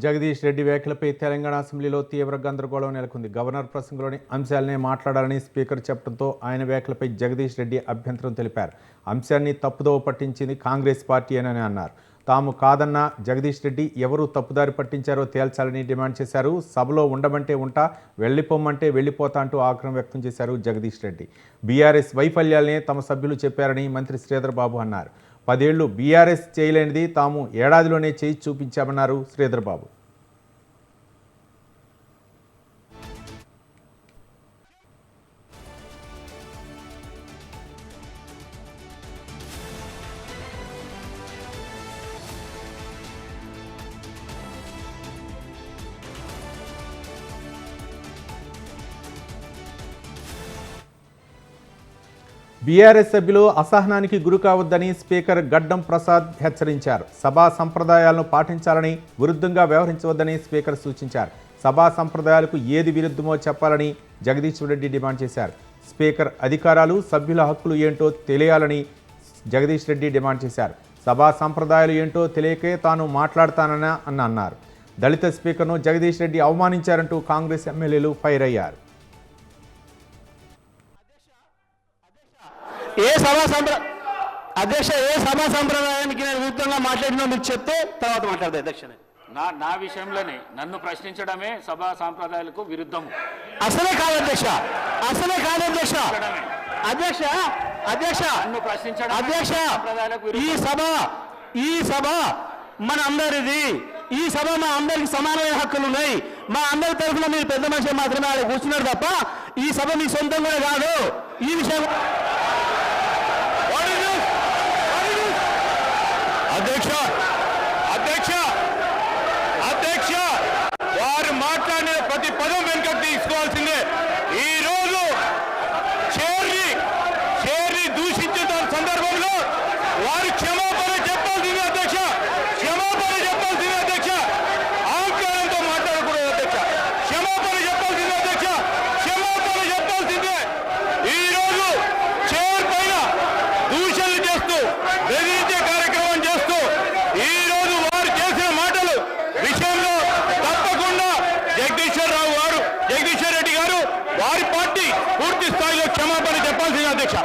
జగదీష్ రెడ్డి వ్యాఖ్యలపై తెలంగాణ అసెంబ్లీలో తీవ్ర గందరగోళం నెలకొంది. గవర్నర్ ప్రసంగంలోని అంశాలనే మాట్లాడాలని స్పీకర్ చెప్పడంతో ఆయన వ్యాఖ్యలపై జగదీష్ రెడ్డి అభ్యంతరం తెలిపారు. అంశాన్ని తప్పుదోవ పట్టించింది కాంగ్రెస్ పార్టీ అని అన్నారు. తాము కాదన్న జగదీష్ రెడ్డి ఎవరు తప్పుదారి పట్టించారో తేల్చాలని డిమాండ్ చేశారు. సభలో ఉండమంటే ఉంటా, వెళ్ళిపోమంటే వెళ్ళిపోతా అంటూ ఆగ్రహం వ్యక్తం చేశారు జగదీష్ రెడ్డి. బీఆర్ఎస్ వైఫల్యాలనే తమ సభ్యులు చెప్పారని మంత్రి శ్రీధర్ బాబు అన్నారు. 10 ఏళ్లు బీఆర్ఎస్ చేయలేనిది తాము ఏడాదిలోనే చేయి చూపించామన్నారు శ్రీధర్ బాబు. బీఆర్ఎస్ సభ్యులు అసహనానికి గురి కావద్దని స్పీకర్ గడ్డం ప్రసాద్ హెచ్చరించారు. సభా సంప్రదాయాలను పాటించాలని, విరుద్ధంగా వ్యవహరించవద్దని స్పీకర్ సూచించారు. సభా సంప్రదాయాలకు ఏది విరుద్ధమో చెప్పాలని జగదీష్ రెడ్డి డిమాండ్ చేశారు. స్పీకర్ అధికారాలు, సభ్యుల హక్కులు ఏంటో తెలియాలని జగదీష్ రెడ్డి డిమాండ్ చేశారు. సభా సంప్రదాయాలు ఏంటో తెలియకే తాను మాట్లాడతానని అన్నారు. దళిత స్పీకర్ను జగదీష్ రెడ్డి అవమానించారంటూ కాంగ్రెస్ ఎమ్మెల్యేలు ఫైర్ అయ్యారు. ఏ సభా సంప్రదాయానికి నేను విరుద్ధంగా మాట్లాడినా మీకు చెప్తే తర్వాత మాట్లాడదు అధ్యక్ష. నా విషయంలోనే నన్ను ప్రశ్నించడమే సభా సాంప్రదాయాలకు విరుద్ధము. అసలే కాదు అధ్యక్ష, అసలే కాదు అధ్యక్ష. అధ్యక్ష అధ్యక్ష నన్ను ప్రశ్నించడం అధ్యక్ష, ఈ సభ మన అందరిది. ఈ సభ మా అందరికి సమానమైన హక్కులు ఉన్నాయి. మా అందరి తరఫున మీరు పెద్ద మనిషి మాత్రమే ఆడ కూర్చున్నారు తప్ప ఈ సభ మీ సొంతం కూడా కాదు. ఈ విషయం అధ్యక్ష అధ్యక్ష అధ్యక్ష వారు మాట్లాడిన ప్రతి పదం వెనుక తీసుకోవాల్సిందే. ఈ రోజు చేరి దూషించిన సందర్భంలో వారు క్షమాపణ చెప్పాల్సిందే అధ్యక్ష, క్షమాపణ చెప్పాల్సిందే అధ్యక్ష. ఆంకారంతో మాట్లాడకూడదు అధ్యక్ష, క్షమాపణ చెప్పాల్సిందే అధ్యక్ష, క్షమాపణ చెప్పాల్సిందే. ఈ రోజు చైర్ పైన దూషణలు చేస్తూ బెదిరించే కార్యక్రమం చేస్తూ ఈ రోజు వారు చేసిన మాటలు విషయంలో తప్పకుండా జగదీశ్వర్ రెడ్డి గారు వారి పార్టీ పూర్తి స్థాయిలో క్షమాపణ చెప్పాల్సింది అధ్యక్ష.